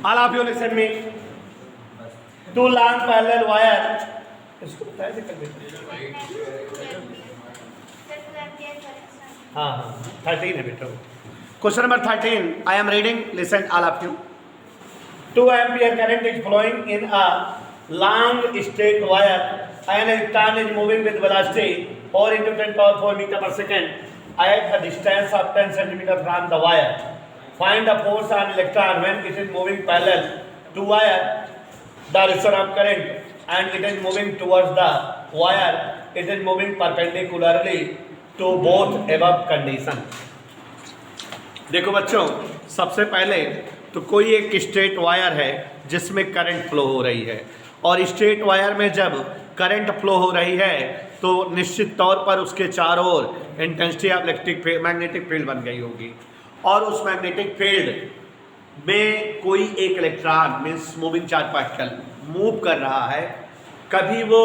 All of you listen me. Two long parallel wire. इसको बताया थे कल हाँ 13 है बेटा. Question number 13. I am reading. Listen all of you. 2 ampere current is flowing in a long straight wire and a electron is moving with velocity 4 into 10 power 4 meter per second at a distance of 10 centimeter from the wire. Find the force on electron when it is moving parallel to wire, the direction of current, and it is moving towards the wire. It is moving perpendicularly to both above condition. देखो बच्चों, सबसे पहले तो कोई एक straight wire है जिसमें current flow हो रही है, और स्ट्रेट वायर में जब करंट फ्लो हो रही है तो निश्चित तौर पर उसके चारों ओर intensity of electric magnetic field बन गई होगी, और उस मैग्नेटिक फील्ड में कोई एक electron means moving charge particle move कर रहा है. कभी वो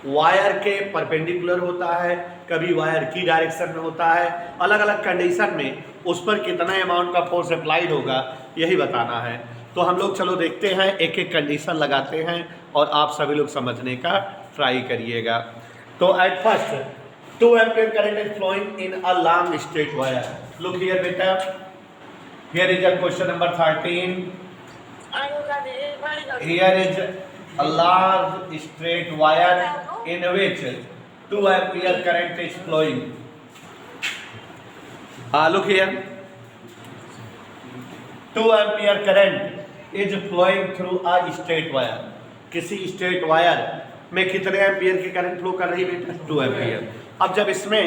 वायर के परपेंडिकुलर होता है, कभी वायर की डायरेक्शन में होता है. अलग अलग कंडीशन में उस पर कितना अमाउंट का फोर्स अप्लाइड होगा यही बताना है. तो हम लोग चलो देखते हैं, एक एक कंडीशन लगाते हैं और आप सभी लोग समझने का ट्राई करिएगा. तो at first 2 ampere current is flowing in a long straight wire. Look here बेटा, here is a question number 13. Here is a large straight wire in which 2 ampere current is flowing. Look here. 2 ampere current is flowing through a straight wire. किसी straight wire में कितने ampere की current flow कर रही है बेटा? 2 ampere. अब जब इसमें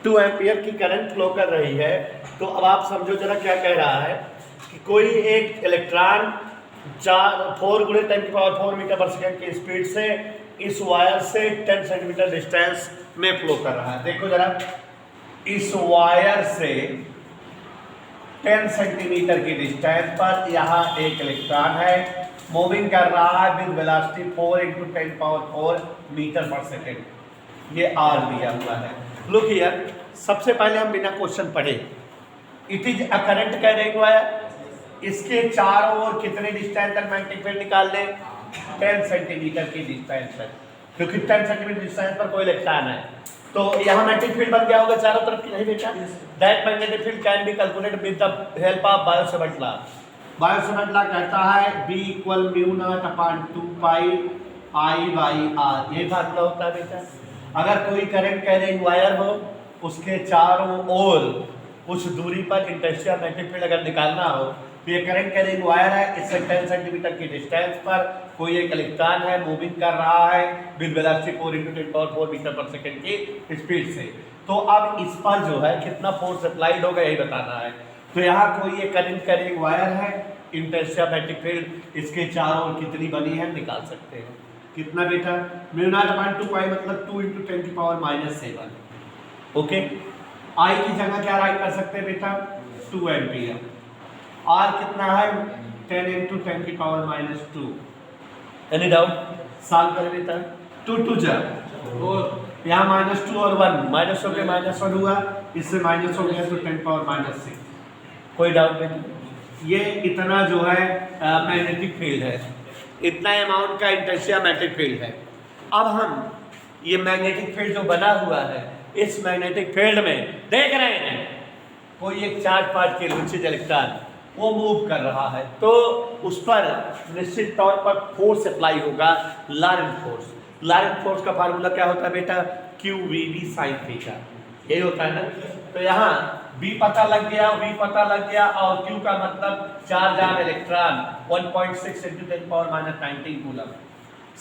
2 एम्पियर की करंट फ्लो कर रही है तो अब आप समझो जरा क्या कह रहा है कि कोई एक इलेक्ट्रॉन 4 गुणे 10 की पावर 4 मीटर पर सेकेंड की स्पीड से इस वायर से 10 सेंटीमीटर डिस्टेंस में फ्लो कर रहा है. देखो जरा, इस वायर से 10 सेंटीमीटर की डिस्टेंस पर यहाँ एक इलेक्ट्रॉन है, मूविंग कर रहा है with velocity 4 into 10 power 4 metre per second. ये आर दिया हुआ है. लुक हियर, सबसे पहले हम बिना क्वेश्चन पढ़े इट इज अ करंट कह रहे वायर, इसके चारों ओर कितने डिस्टेंस तक मैग्नेटिक फील्ड निकाल लें? 10 सेंटीमीटर की डिस्टेंस तक, क्योंकि 10 सेंटीमीटर डिस्टेंस पर कोई इलेक्ट्रॉन है तो यहाँ मैग्नेटिक फील्ड बन गया होगा चारों तरफ की. नहीं बेटा, that magnetic field can be calculated with the help of Biot-Savart law. Biot-Savart law कहता है B = μ0/2 पाई I/R. ये फार्मूला होता है बेटा. अगर कोई करंट कैरिंग वायर हो, उसके चारों ओर उस दूरी पर इंटेंसिटी ऑफ मैग्नेटिक फील्ड अगर निकालना हो तो ये करंट कैरिंग वायर है, इससे 10 सेंटीमीटर की डिस्टेंस पर कोई एक इलेक्ट्रॉन है, मूविंग कर रहा है with velocity 4 into 10 power 4 metre per second की स्पीड से. तो अब इस पर जो है कितना फोर्स अप्लाइड होगा यही बताना है. तो यहाँ कोई एक करंट कैरिंग वायर है, इंटेंसिटी ऑफ मैग्नेटिक फील्ड इसके चारों ओर कितनी बनी है निकाल सकते हैं. कितना बेटा? μ0/2 पाई मतलब 2 into 10 की पावर -7. ओके, आई की जगह क्या राइट कर सकते हैं बेटा? 2 एम्पियर. आर कितना है? 10 into 10 की पावर -2. Any doubt? सॉल्व करें बेटा. 2 2 जा और यहाँ -2 और 1 माइनस हो गया, -1 हुआ, इससे माइनस हो गया तो 10 पावर -6. कोई डाउट नहीं? ये इतना जो है मैग्नेटिक फील्ड है, इतना अमाउंट का इंटेंसिटी मैग्नेटिक फील्ड है. अब हम ये मैग्नेटिक फील्ड जो बना हुआ है, इस मैग्नेटिक फील्ड में देख रहे हैं कोई एक चार्ज पार्टिकल के विच इलेक्ट्रॉन वो मूव कर रहा है, तो उस पर निश्चित तौर पर फोर्स अप्लाई होगा, लॉरेंट फोर्स. लॉरेंट फोर्स का फार्मूला क्या होता है बेटा? QVB sin theta. यही होता है ना. तो यहाँ B पता लग गया, V पता लग गया, और Q का मतलब charge on electron 1.6 into 10 power -19 coulomb.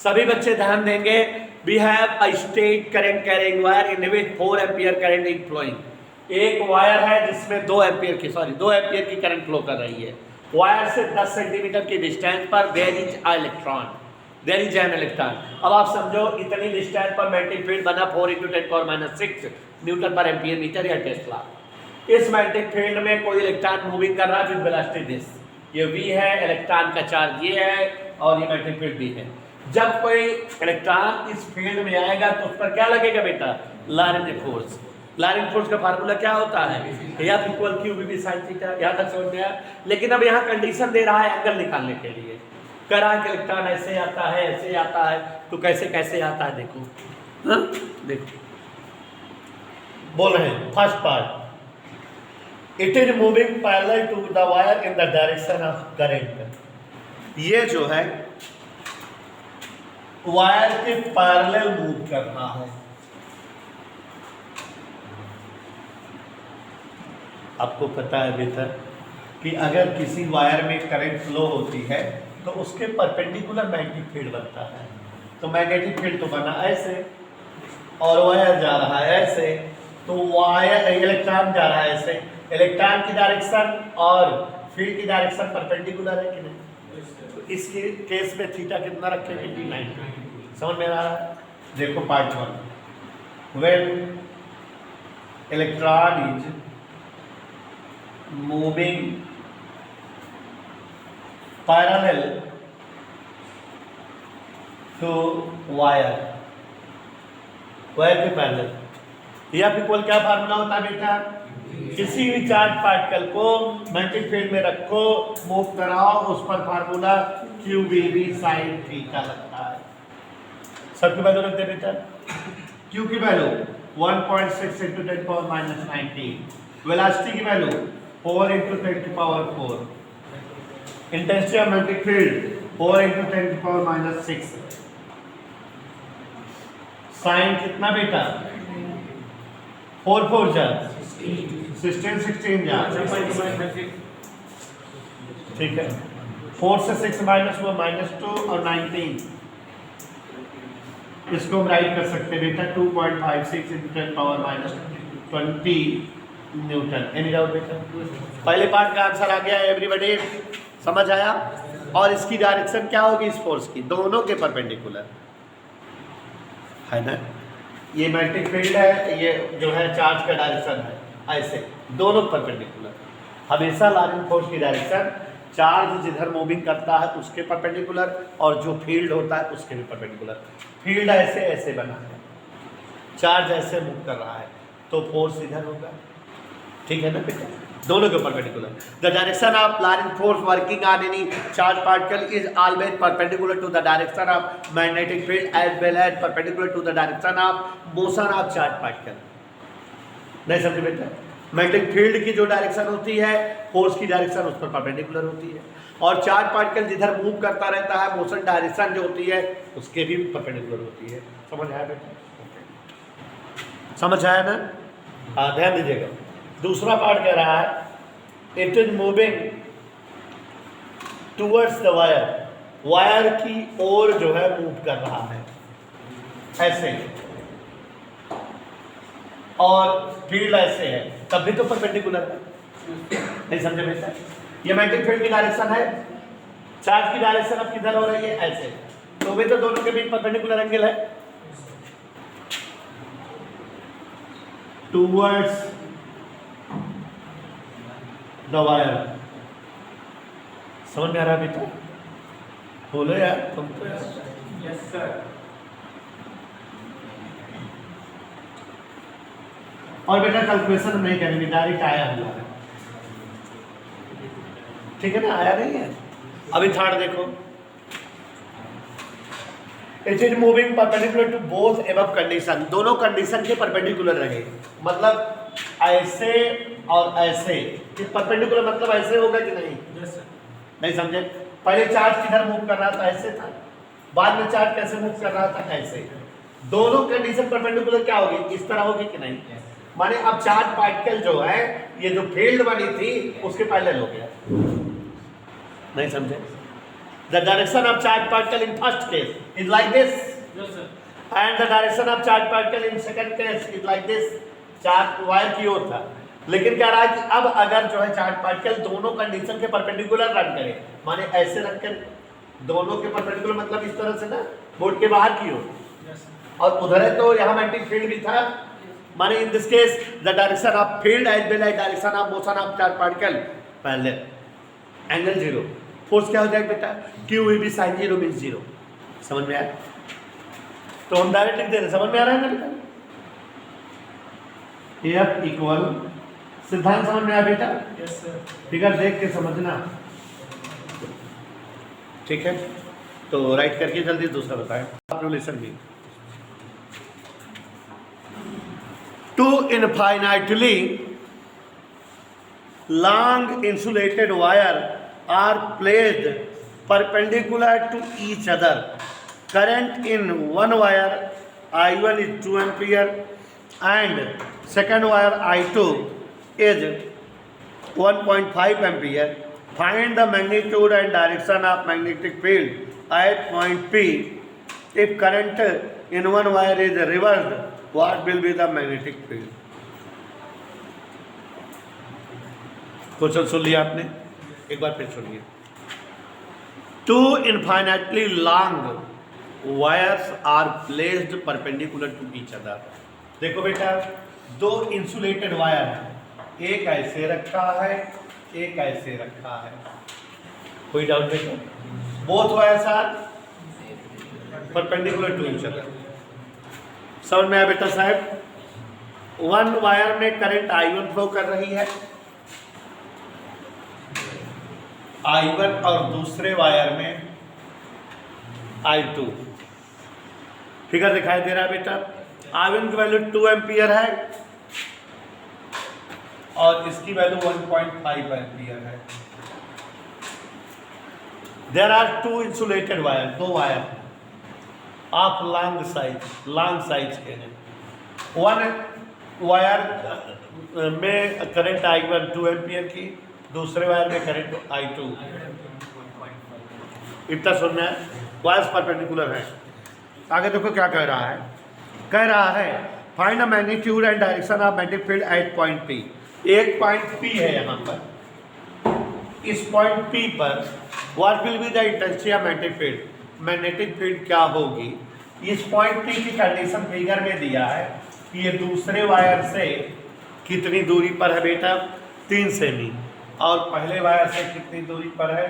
सभी बच्चे ध्यान देंगे. We have a straight current carrying wire in which 4 ampere current is flowing. एक वायर है जिसमें 2 एम्पियर की करंट फ्लो कर रही है. वायर से 10 सेंटीमीटर की डिस्टेंस पर देयर इज एन इलेक्ट्रॉन. अब आप समझो इतनी डिस्टेंस पर मैग्नेटिक फील्ड बना 4 into 10 पावर -6 न्यूटन पर एम्पियर मीटर या टेस्ला. इस मैग्नेटिक फील्ड में कोई इलेक्ट्रॉन मूविंग कर रहा है विद वेलोसिटी दिस. ये V है, इलेक्ट्रॉन का चार्ज ये है, और ये मैग्नेटिक फील्ड भी है. जब कोई इलेक्ट्रॉन इस फील्ड में आएगा तो उस पर क्या लगेगा बेटा? Lorentz force. लाइनिंग फोर्स का फार्मूला क्या होता है, F equal Q B B sine theta. यहाँ तक समझ में आया। लेकिन अब यहाँ कंडीशन दे रहा है एंगल निकालने के लिए, कह रहा है कि इलेक्ट्रॉन ऐसे आता है, ऐसे आता है, तो कैसे कैसे आता है देखो। हाँ देखो बोल रहे हैं first part, it is moving parallel to the wire in the direction of current. ये जो है वायर के पैरेलल मूव कर रहा है। आपको पता है बेटा कि अगर किसी वायर में करंट फ्लो होती है तो उसके परपेंडिकुलर मैग्नेटिक फील्ड बनता है। तो मैग्नेटिक फील्ड तो बना ऐसे और वायर जा रहा है ऐसे, तो वायर इलेक्ट्रॉन जा रहा है ऐसे, इलेक्ट्रॉन की डायरेक्शन और फील्ड की डायरेक्शन परपेंडिकुलर है कि नहीं। तो इस केस में थीटा कितना रखेंगे, 90। समझ में आ रहा है। देखो part 1, when electron is moving parallel to wire के पैरेलल, F इक्वल क्या फार्मूला होता है बेटा, किसी भी चार्ज पार्टिकल को मैग्नेटिक फील्ड में रखो, मूव कराओ, उस पर formula Q B B sine theta लगता है। सबकी वैल्यू रखते हैं बेटा। क्यू की वैल्यू 1.6 × 10⁻⁹, वेलोसिटी की value 4 × 10⁴, intensity of magnetic field 4 × 10⁻⁶, sine कितना बेटा 4 4 जा 16 जा, ठीक है। 4 से 6 माइनस हुआ -2 और 19, इसको हम राइट कर सकते हैं बेटा 2.56 × 10⁻20 न्यूटन। एनी डाउट बेटा? पहले पार्ट का आंसर आ गया, एवरीबॉडी समझ आया। और इसकी डायरेक्शन क्या होगी इस फोर्स की, दोनों के परपेंडिकुलर है ना। ये मैग्नेटिक फील्ड है, ये जो है चार्ज का डायरेक्शन है, ऐसे दोनों परपेंडिकुलर। हमेशा लाइनिंग फोर्स की डायरेक्शन चार्ज जिधर मूविंग करता है उसके परपेंडिकुलर, और जो फील्ड होता है उसके भी परपेंडिकुलर। फील्ड ऐसे ऐसे बना है, चार्ज ऐसे मूव कर रहा है, तो फोर्स इधर होगा, ठीक है ना बेटा, दोनों के perpendicular. The direction of lining force working on any charge particle is always perpendicular to the direction of magnetic field as well as perpendicular to the direction of motion of charge particle. नहीं समझे बेटा? Magnetic field की जो direction होती है, force की direction उस पर परपेंडिकुलर होती है, और चार्ज पार्टिकल जिधर मूव करता रहता है, मोशन डायरेक्शन जो होती है उसके भी परपेंडिकुलर होती है। समझ आया बेटा? समझ आया ना? हाँ ध्यान दीजिएगा। दूसरा पार्ट कह रहा है it is moving towards the wire, wire की ओर जो है मूव कर रहा है ऐसे, और फील्ड ऐसे है, तब भी तो परपेंडिकुलर है। नहीं समझे बेटा? ये मैग्नेटिक फील्ड की डायरेक्शन है, चार्ज की डायरेक्शन अब किधर हो रही है, ऐसे, तो भी तो दोनों के बीच परपेंडिकुलर एंगल है। Towards the wire. समझ में आ रहा बेटा? बोलो यार तुम तो यार। Yes sir. और बेटा कैलकुलेशन नहीं करेंगे, डायरेक्ट आया हुआ है, ठीक है ना, आया नहीं है। अभी थर्ड देखो, it is moving perpendicular to both above condition, दोनों कंडीशन के परपेंडिकुलर रहे, मतलब ऐसे और ऐसे। परपेंडिकुलर मतलब ऐसे होगा कि नहीं? Yes sir. नहीं समझे? पहले चार्ज किधर मूव कर रहा था, ऐसे था, बाद में चार्ज कैसे मूव कर रहा था, ऐसे। दोनों कंडीशन परपेंडिकुलर क्या होगी, इस तरह होगी कि नहीं? माने अब चार्ज पार्टिकल जो है, ये जो फील्ड बनी थी उसके पैरेलल हो गया। नहीं समझे? The direction of charge particle in first case is like this, yes sir, and the direction of charge particle in second case is like this. Charge wire की ओर था, लेकिन क्या रहा है कि अब अगर जो है चार्ज पार्टिकल दोनों कंडीशन के परपेंडिकुलर रन करे, माने ऐसे रन करे, दोनों के परपेंडिकुलर मतलब इस तरह से ना, बोर्ड के बाहर की ओर, और उधर है तो यहाँ मैग्नेटिक फील्ड भी था, माने in this case the direction of field as well as direction of motion of charge particle parallel, angle zero. Force क्या हो जाएगा बेटा, Q V B sine zero means zero. समझ में आया? तो हम डायरेक्ट लिख दे रहे, समझ में आ रहा है ना बेटा? एफ इक्वल, सिद्धांत समझ में आया बेटा? Yes sir. फिगर देख के समझना, ठीक है? तो राइट करके जल्दी दूसरा बताएं। कैलकुलेशन भी two infinitely long insulated wire are placed perpendicular to each other. Current in one wire I1 is 2 ampere and second wire I2 is 1.5 ampere. Find the magnitude and direction of magnetic field at point P. If current in one wire is reversed, what will be the magnetic field? Question सुन लिया आपने, एक बार फिर सुनिए. Two infinitely long wires are placed perpendicular to each other. देखो बेटा, दो इंसुलेटेड वायर है, एक ऐसे रखा है, एक ऐसे रखा है. कोई डाउट बेटा? Both wires are perpendicular to each other. समझ में आया बेटा साहब? वन वायर में करंट I1 फ्लो कर रही है, I1, और दूसरे वायर में I2. फिगर दिखाई दे रहा है बेटा? I1 की वैल्यू 2 एम्पियर है और इसकी वैल्यू 1.5 एम्पियर है. There are two insulated wire, दो वायर ऑफ लॉन्ग साइज के हैं. वन वायर में करंट I1 2 एम्पियर की, दूसरे वायर में करंट I2. इतना सुनना है. वायर्स परपेंडिकुलर है. आगे देखो क्या कह रहा है. कह रहा है find the magnitude and direction of magnetic field at point P. एक पॉइंट P है यहाँ पर. इस पॉइंट P पर what will be the intensity of magnetic field, magnetic field क्या होगी. इस पॉइंट P की कंडीशन फिगर में दिया है कि ये दूसरे वायर से कितनी दूरी पर है बेटा? 3 सेमी. और पहले वायर से कितनी दूरी पर है?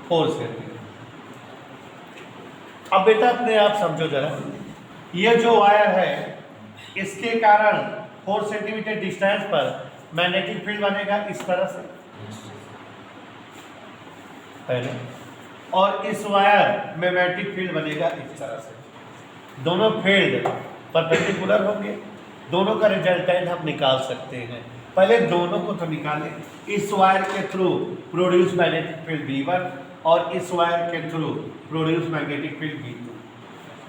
4 सेमी. अब बेटा अपने आप समझो जरा, ये जो वायर है इसके कारण 4 सेंटीमीटर डिस्टेंस पर मैग्नेटिक फील्ड बनेगा इस तरह से पहले, और इस वायर में मैग्नेटिक फील्ड बनेगा इस तरह से. दोनों फील्ड परपेंडिकुलर होंगे, दोनों का रिजल्टेंट हम निकाल सकते हैं. पहले दोनों को तो निकालें. इस वायर के through produce magnetic field V1 और इस वायर के through produce magnetic field V2.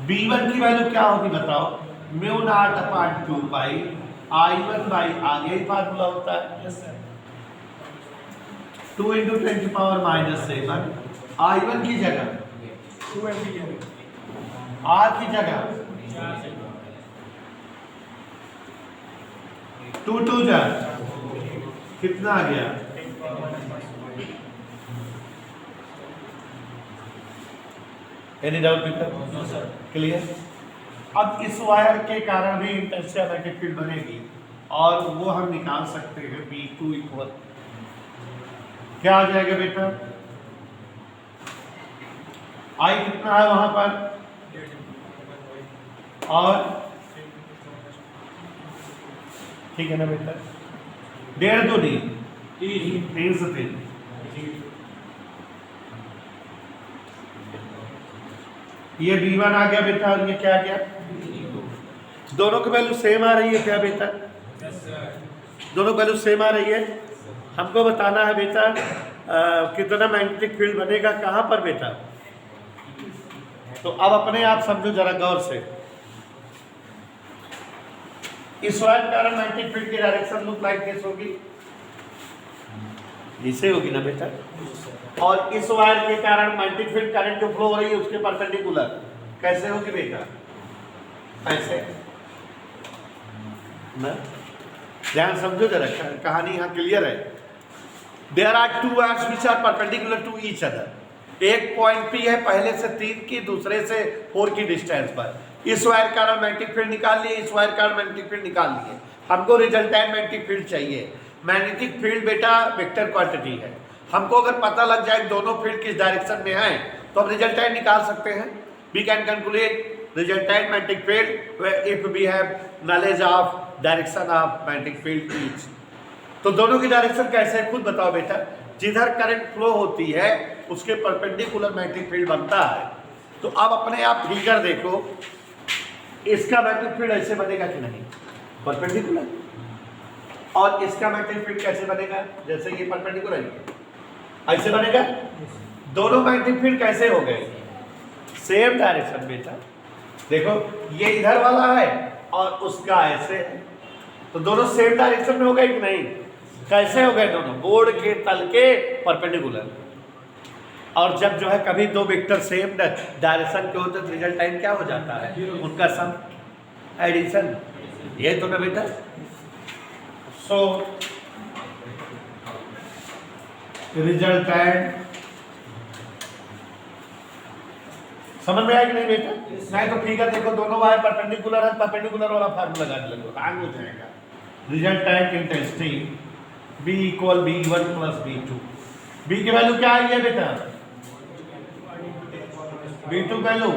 V1 की वैल्यू क्या होगी बताओ? μ0/2 पाई I1 बाई, आगे ही फार्मूला होता है 2 × 10⁻⁷. I1 की जगह 2 एम्पियर, R की जगह 2 2 जा कितना आ गया? एनी डाउट बेटा? क्लियर? अब इस वायर के कारण भी इंटेंसिटी ऑफ मैग्नेटिक फील्ड बनेगी और वो हम निकाल सकते हैं. V2 इक्वल क्या आ जाएगा बेटा? I कितना है वहां पर? और ठीक है ना बेटा? 1.5 2 3 से 3. ये V1 आ गया बेटा और ये क्या आ गया? दोनों की वैल्यू सेम आ रही है क्या बेटा? दोनों वैल्यू सेम आ रही है. हमको बताना है बेटा कितना मैग्नेटिक फील्ड बनेगा कहाँ पर बेटा? तो अब अपने आप समझो जरा गौर से. इस वायर के कारण मैग्नेटिक फील्ड की डायरेक्शन लुक लाइक कैसे होगी? इसे होगी ना बेटा? और इस वायर के कारण मैग्नेटिक फील्ड करंट जो फ्लो हो रही है उसके परपेंडिकुलर कैसे होगी बेटा? ऐसे ना. ध्यान समझो जरा, कहानी यहाँ क्लियर है. There are two wires which are perpendicular to each other. एक पॉइंट P है पहले से 3 की, दूसरे से 4 की डिस्टेंस पर. इस वायर का मैग्नेटिक फील्ड निकाल लिए, इस वायर का मैग्नेटिक फील्ड निकाल लिए. हमको रिजल्टेंट मैग्नेटिक फील्ड चाहिए. मैग्नेटिक फील्ड बेटा वेक्टर क्वांटिटी है. हमको अगर पता लग जाए दोनों फील्ड किस डायरेक्शन में है तो हम रिजल्टेंट निकाल सकते हैं. We can calculate resultant magnetic field where if we have knowledge of direction of magnetic field each। तो दोनों की डायरेक्शन कैसे है खुद बताओ बेटा। जिधर करंट फ्लो होती है उसके परपेंडिकुलर मैग्नेटिक फील्ड बनता है। तो अब अपने आप फिगर देखो, इसका मैग्नेटिक फील्ड ऐसे बनेगा कि नहीं, परपेंडिकुलर, और इसका मैग्नेटिक फील्ड कैसे बनेगा, जैसे ये परपेंडिकुलर है ऐसे बनेगा। दोनों मैग्नेटिक फील्ड कैसे हो गए, सेम डायरेक्शन बेटा। देखो ये इधर वाला है और उसका ऐसे है, तो दोनों सेम डायरेक्शन में हो गए कि नहीं, कैसे हो गए दोनों, बोर्ड के तल के परपेंडिकुलर। और जब जो है कभी दो वेक्टर सेम डायरेक्शन के होते तो रिजल्टेंट क्या हो जाता है, उनका सम, एडिशन। ये तो ना बेटा। सो रिजल्टेंट समझ में आया कि नहीं बेटा। नहीं तो फिगर देखो, दोनों वायर परपेंडिकुलर है, परपेंडिकुलर वाला फार्मूला लगाने लगो, आगे हो जाएगा। Resultant intensity B equal B1 plus B2। B की वैल्यू क्या आई है बेटा, B2 वैल्यू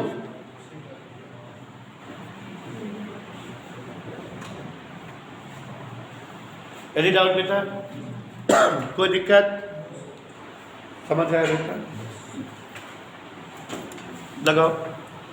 एनी डाउट बेटा, कोई दिक्कत, समझ आया बेटा, लगाओ।